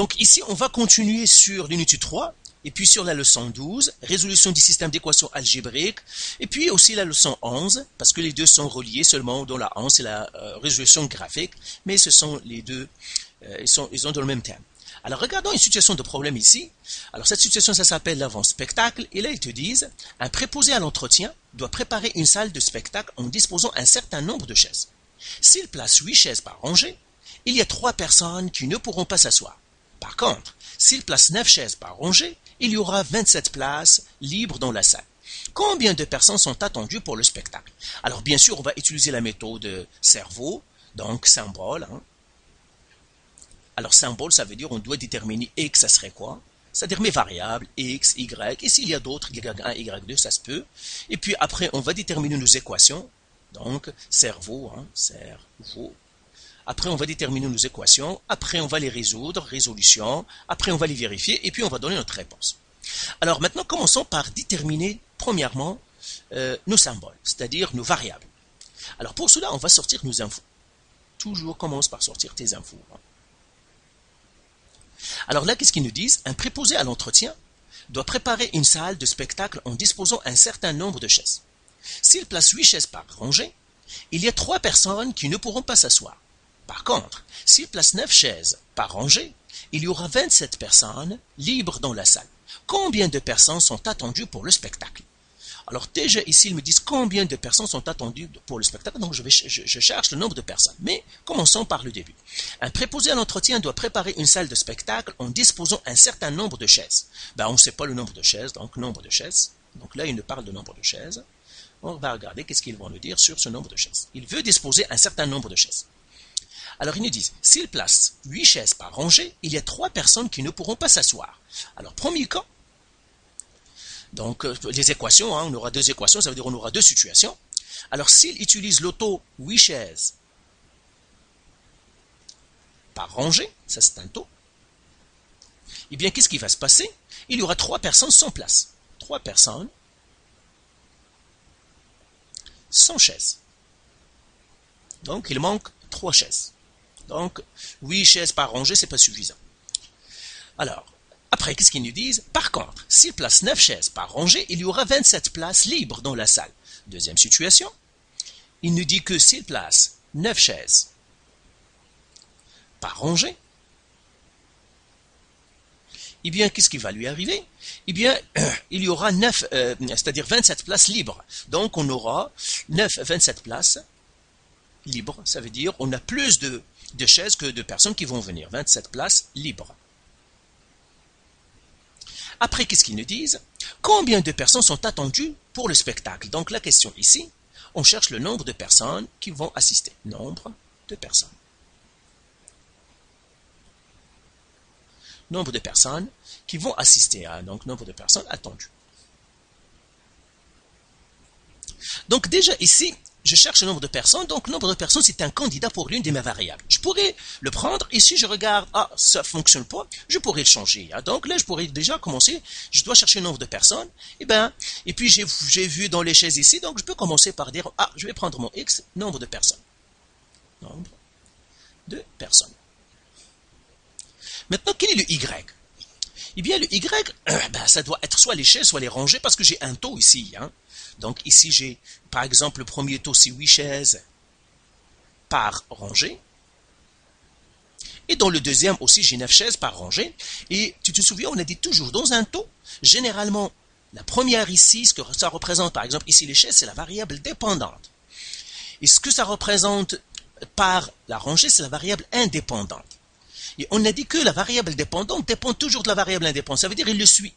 Donc ici, on va continuer sur l'unité 3, et puis sur la leçon 12, résolution du système d'équations algébriques, et puis aussi la leçon 11, parce que les deux sont reliés seulement, dans la 11, c'est la résolution graphique, mais ce sont les deux, ils ont dans le même thème. Alors regardons une situation de problème ici. Alors cette situation, ça s'appelle l'avant-spectacle, et là ils te disent, un préposé à l'entretien doit préparer une salle de spectacle en disposant un certain nombre de chaises. S'il place 8 chaises par rangée, il y a 3 personnes qui ne pourront pas s'asseoir. Par contre, s'il place 9 chaises par rangée, il y aura 27 places libres dans la salle. Combien de personnes sont attendues pour le spectacle? Alors bien sûr, on va utiliser la méthode cerveau, donc symbole. Alors symbole, ça veut dire on doit déterminer x, ça serait quoi? C'est-à-dire mes variables, x, y, et s'il y a d'autres, y1, y2, ça se peut. Et puis après, on va déterminer nos équations, donc cerveau, cerveau. Après, on va déterminer nos équations. Après, on va les résoudre, résolution. Après, on va les vérifier et puis on va donner notre réponse. Alors maintenant, commençons par déterminer, premièrement, nos symboles, c'est-à-dire nos variables. Alors pour cela, on va sortir nos infos. Toujours commence par sortir tes infos. Alors là, qu'est-ce qu'ils nous disent? Un préposé à l'entretien doit préparer une salle de spectacle en disposant un certain nombre de chaises. S'il place 8 chaises par rangée, il y a 3 personnes qui ne pourront pas s'asseoir. Par contre, s'il place 9 chaises par rangée, il y aura 27 personnes libres dans la salle. Combien de personnes sont attendues pour le spectacle? Alors déjà ici, ils me disent combien de personnes sont attendues pour le spectacle, donc je cherche le nombre de personnes. Mais commençons par le début. Un préposé à l'entretien doit préparer une salle de spectacle en disposant un certain nombre de chaises. On ne sait pas le nombre de chaises, donc nombre de chaises. Donc là, il nous parle de nombre de chaises. On va regarder qu'est-ce qu'ils vont nous dire sur ce nombre de chaises. Il veut disposer un certain nombre de chaises. Alors ils nous disent, s'il place 8 chaises par rangée, il y a 3 personnes qui ne pourront pas s'asseoir. Alors premier cas, donc les équations, on aura 2 équations, ça veut dire on aura 2 situations. Alors s'il utilise l'auto 8 chaises par rangée, ça c'est un taux, eh bien qu'est-ce qui va se passer? Il y aura 3 personnes sans place. 3 personnes sans chaises. Donc il manque 3 chaises. Donc 8 chaises par rangée, c'est pas suffisant. Alors, après, qu'est-ce qu'ils nous disent? Par contre, s'il place 9 chaises par rangée, il y aura 27 places libres dans la salle. Deuxième situation, il nous dit que s'il place 9 chaises par rangée, eh bien, qu'est-ce qui va lui arriver? Eh bien, il y aura 9, c'est-à-dire 27 places libres. Donc, on aura 27 places libres. Ça veut dire on a plus de chaises que de personnes qui vont venir. 27 places libres. Après, qu'est-ce qu'ils nous disent? Combien de personnes sont attendues pour le spectacle? Donc, la question ici, on cherche le nombre de personnes qui vont assister. Nombre de personnes. Nombre de personnes qui vont assister à donc nombre de personnes attendues. Donc, déjà ici, je cherche le nombre de personnes, donc le nombre de personnes c'est un candidat pour l'une de mes variables. Je pourrais le prendre, ici je regarde, ça ne fonctionne pas, je pourrais le changer. Donc là je pourrais déjà commencer, je dois chercher le nombre de personnes, et puis j'ai vu dans les chaises ici, donc je peux commencer par dire, je vais prendre mon X, nombre de personnes. Nombre de personnes. Maintenant, quel est le Y? Eh bien le Y, ça doit être soit les chaises, soit les rangées, parce que j'ai un taux ici, Donc ici, j'ai, par exemple, le premier taux, c'est 8 chaises par rangée. Et dans le deuxième aussi, j'ai 9 chaises par rangée. Et tu te souviens, on a dit toujours, dans un taux, généralement, la première ici, ce que ça représente, par exemple, ici les chaises, c'est la variable dépendante. Et ce que ça représente par la rangée, c'est la variable indépendante. Et on a dit que la variable dépendante dépend toujours de la variable indépendante. Ça veut dire, il le suit.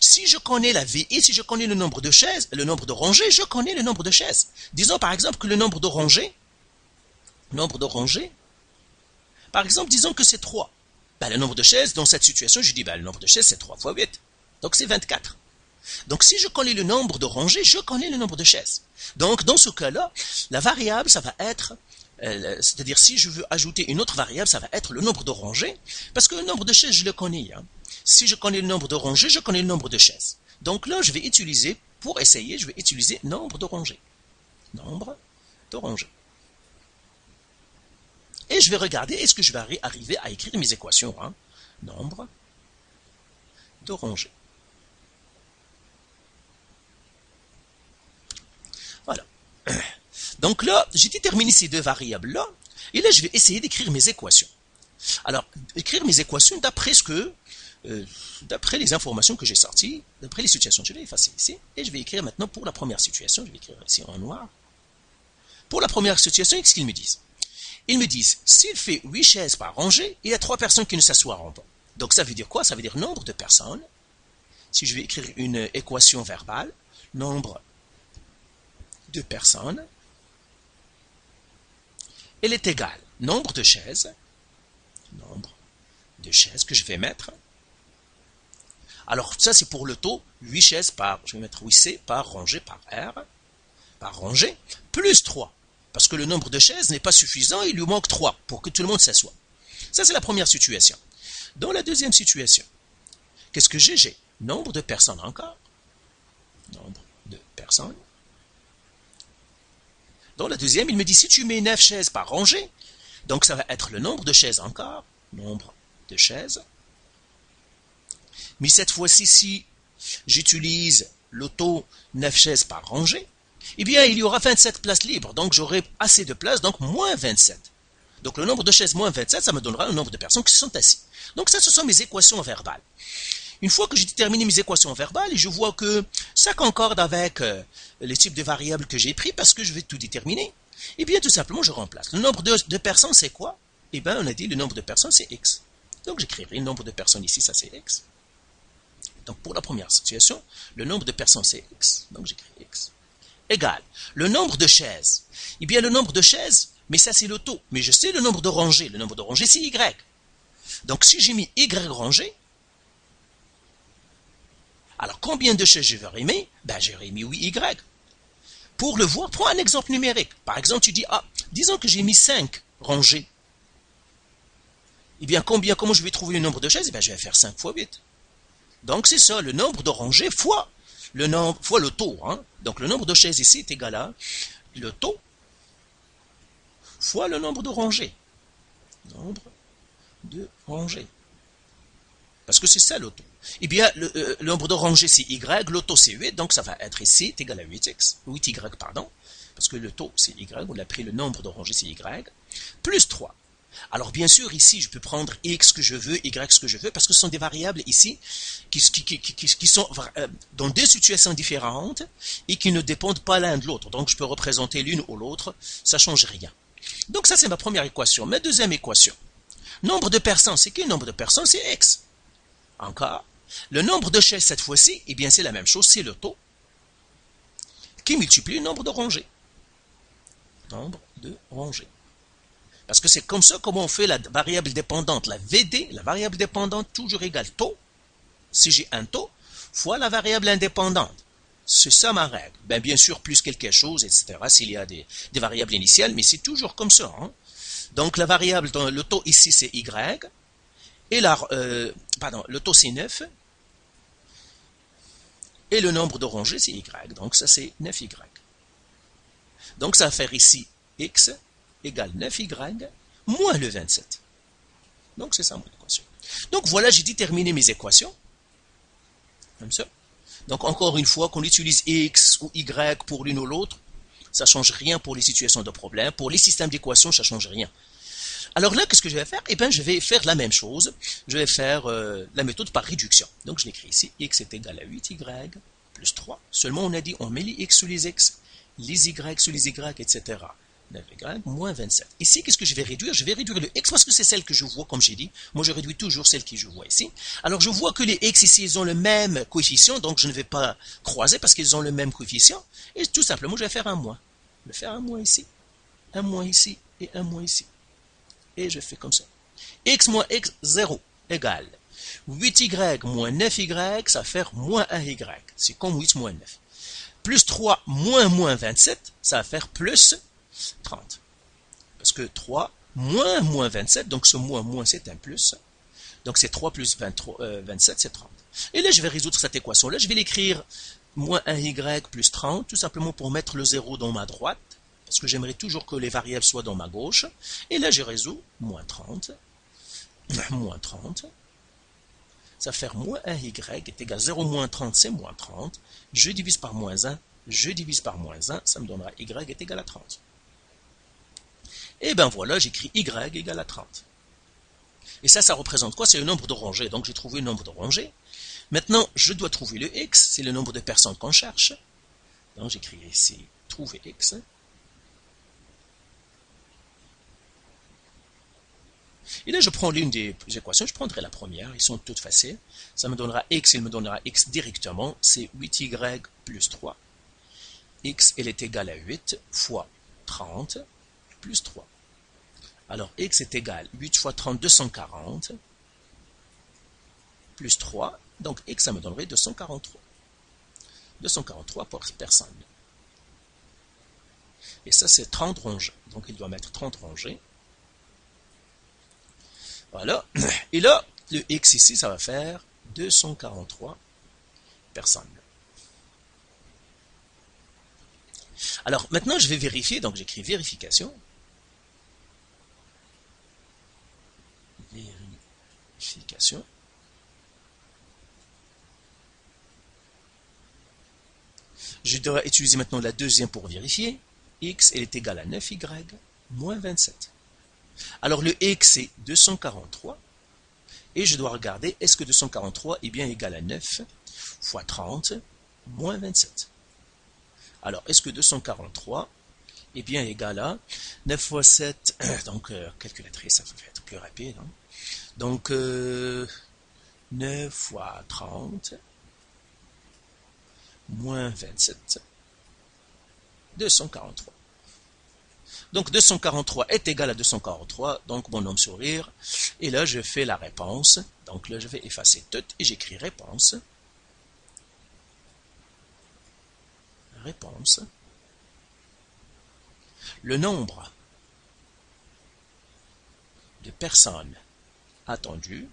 Si je connais la VI, si je connais le nombre de chaises, le nombre de rangées, je connais le nombre de chaises. Disons par exemple que le nombre de rangées, par exemple, disons que c'est 3. Le nombre de chaises, dans cette situation, je dis, le nombre de chaises, c'est 3 fois 8. Donc c'est 24. Donc si je connais le nombre de rangées, je connais le nombre de chaises. Donc dans ce cas-là, la variable, ça va être, c'est-à-dire si je veux ajouter une autre variable, ça va être le nombre de rangées, parce que le nombre de chaises, je le connais. Si je connais le nombre de rangées, je connais le nombre de chaises. Donc là, je vais utiliser, pour essayer, je vais utiliser nombre de rangées. Nombre de rangées. Et je vais regarder, est-ce que je vais arriver à écrire mes équations. nombre de rangées. Voilà. Donc là, j'ai déterminé ces deux variables-là, et là, je vais essayer d'écrire mes équations. Alors, écrire mes équations d'après d'après les informations que j'ai sorties, d'après les situations. Je vais effacer ici, et je vais écrire maintenant pour la première situation. Je vais écrire ici en noir. Pour la première situation, qu'est-ce qu'ils me disent? Ils me disent, s'il fait 8 chaises par rangée, il y a 3 personnes qui ne s'assoiront pas. Donc ça veut dire quoi? Ça veut dire nombre de personnes. Si je vais écrire une équation verbale, nombre de personnes, elle est égale nombre de chaises que je vais mettre. Alors ça c'est pour le taux, 8 chaises par, je vais mettre 8C par rangée par R, par rangée, plus 3. Parce que le nombre de chaises n'est pas suffisant, il lui manque 3 pour que tout le monde s'assoie. Ça c'est la première situation. Dans la deuxième situation, qu'est-ce que j'ai? J'ai nombre de personnes encore. Nombre de personnes. Dans la deuxième, il me dit si tu mets 9 chaises par rangée, donc ça va être le nombre de chaises encore. Nombre de chaises. Mais cette fois-ci, si j'utilise le taux 9 chaises par rangée, eh bien, il y aura 27 places libres. Donc, j'aurai assez de places, donc moins 27. Donc, le nombre de chaises moins 27, ça me donnera le nombre de personnes qui se sont assises. Donc, ça, ce sont mes équations verbales. Une fois que j'ai déterminé mes équations verbales, et je vois que ça concorde avec les types de variables que j'ai pris, parce que je vais tout déterminer, eh bien, tout simplement, je remplace. Le nombre de personnes, c'est quoi? Eh bien, on a dit le nombre de personnes, c'est x. Donc, j'écrirai le nombre de personnes ici, ça c'est x. Donc, pour la première situation, le nombre de personnes, c'est x. Donc, j'écris x. Égal. Le nombre de chaises. Eh bien, le nombre de chaises, mais ça, c'est le taux. Mais je sais le nombre de rangées. Le nombre de rangées, c'est y. Donc, si j'ai mis y rangées, alors combien de chaises je vais remettre? Ben, j'ai remis oui, y. Pour le voir, prends un exemple numérique. Par exemple, tu dis, disons que j'ai mis 5 rangées. Eh bien, comment je vais trouver le nombre de chaises? Eh bien, je vais faire 5 fois 8. Donc, c'est ça, le nombre de rangées fois le taux. Hein. Donc, le nombre de chaises ici est égal à le taux fois le nombre de rangées. Nombre de rangées. Parce que c'est ça le taux. Eh bien, le nombre de rangées, c'est y, le taux, c'est 8, donc ça va être ici, est égal à 8y, pardon, parce que le taux, c'est y, on a pris le nombre de rangées, c'est y, plus 3. Alors, bien sûr, ici, je peux prendre x que je veux, y ce que je veux, parce que ce sont des variables ici qui sont dans deux situations différentes et qui ne dépendent pas l'un de l'autre. Donc, je peux représenter l'une ou l'autre, ça ne change rien. Donc, ça, c'est ma première équation. Ma deuxième équation. Nombre de personnes, c'est quel nombre de personnes? C'est x. Encore. Le nombre de chaises, cette fois-ci, eh bien, c'est la même chose, c'est le taux qui multiplie le nombre de rangées. Nombre de rangées. Parce que c'est comme ça comment on fait la variable dépendante. La VD, la variable dépendante, toujours égale taux, si j'ai un taux, fois la variable indépendante. C'est ça ma règle. Bien sûr, plus quelque chose, etc., s'il y a des variables initiales, mais c'est toujours comme ça. Hein. Donc, la variable, le taux ici, c'est Y, et le taux, c'est 9, et le nombre de rangées, c'est Y. Donc, ça, c'est 9Y. Donc, ça va faire ici X égale 9Y moins le 27. Donc, c'est ça mon équation. Donc, voilà, j'ai déterminé mes équations. Comme ça. Donc, encore une fois, qu'on utilise X ou Y pour l'une ou l'autre, ça ne change rien pour les situations de problème. Pour les systèmes d'équations, ça ne change rien. Alors là, qu'est-ce que je vais faire? Eh bien, je vais faire la même chose. Je vais faire la méthode par réduction. Donc, je l'écris ici. X est égal à 8Y plus 3. Seulement, on a dit, on met les X sur les X, les Y sur les Y, etc. 9Y moins 27. Ici, qu'est-ce que je vais réduire? Je vais réduire le X parce que c'est celle que je vois, comme j'ai dit. Moi, je réduis toujours celle que je vois ici. Alors, je vois que les X ici, ils ont le même coefficient, donc je ne vais pas croiser parce qu'ils ont le même coefficient. Et tout simplement, je vais faire un moins. Je vais faire un moins ici et un moins ici. Et je fais comme ça. X moins X, 0, égale 8Y moins 9Y, ça va faire moins 1Y. C'est comme 8 moins 9. Plus 3 moins 27, ça va faire plus 30. Parce que 3 moins 27, donc ce moins c'est un plus. Donc c'est 3 plus 27, c'est 30. Et là, je vais résoudre cette équation-là. Je vais l'écrire moins 1y plus 30, tout simplement pour mettre le 0 dans ma droite. Parce que j'aimerais toujours que les variables soient dans ma gauche. Et là, je résous moins 30, ça va faire moins 1y est égal à 0 moins 30, c'est moins 30. Je divise par moins 1, je divise par moins 1, ça me donnera y est égal à 30. Et ben voilà, j'écris y égale à 30. Et ça représente quoi? C'est le nombre de rangées. Donc j'ai trouvé le nombre de rangées. Maintenant, je dois trouver le x, c'est le nombre de personnes qu'on cherche. Donc j'écris ici, trouver x. Et là, je prends l'une des équations, je prendrai la première, ils sont toutes faciles. Ça me donnera x, il me donnera x directement, c'est 8y plus 3. X, elle est égale à 8 fois 30 plus 3. Alors, x est égal à 8 fois 30, 240, plus 3, donc x, ça me donnerait 243. 243 pour personne. Et ça, c'est 30 rangées. Donc, il doit mettre 30 rangées. Voilà. Et là, le x ici, ça va faire 243 personnes. Alors, maintenant, je vais vérifier. Donc, j'écris vérification. Vérification. Je dois utiliser maintenant la deuxième pour vérifier. X, elle est égale à 9y moins 27. Alors le x c'est 243 et je dois regarder est-ce que 243 est bien égal à 9 fois 30 moins 27. Alors est-ce que 243 est bien égal à 9 fois 7, donc calculatrice ça va être plus rapide. Hein. Donc 9 fois 30 moins 27, 243. Donc 243 est égal à 243, donc mon homme sourire. Et là, je fais la réponse. Donc là, je vais effacer tout et j'écris réponse. Réponse. Le nombre de personnes attendues,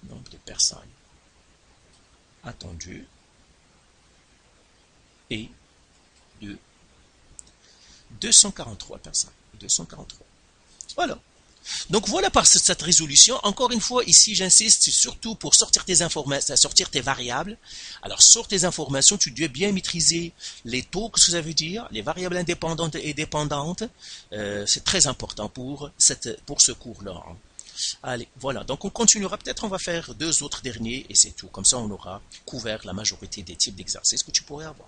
nombre de personnes attendues est de 243 personnes. 243. Voilà. Donc voilà par cette résolution. Encore une fois, ici, j'insiste surtout pour sortir tes informations, sortir tes variables. Alors, sur tes informations, tu dois bien maîtriser les taux, ce que ça veut dire, les variables indépendantes et dépendantes. C'est très important pour ce cours-là. Hein. Allez, voilà. Donc, on continuera. Peut-être on va faire 2 autres derniers et c'est tout. Comme ça, on aura couvert la majorité des types d'exercices que tu pourrais avoir.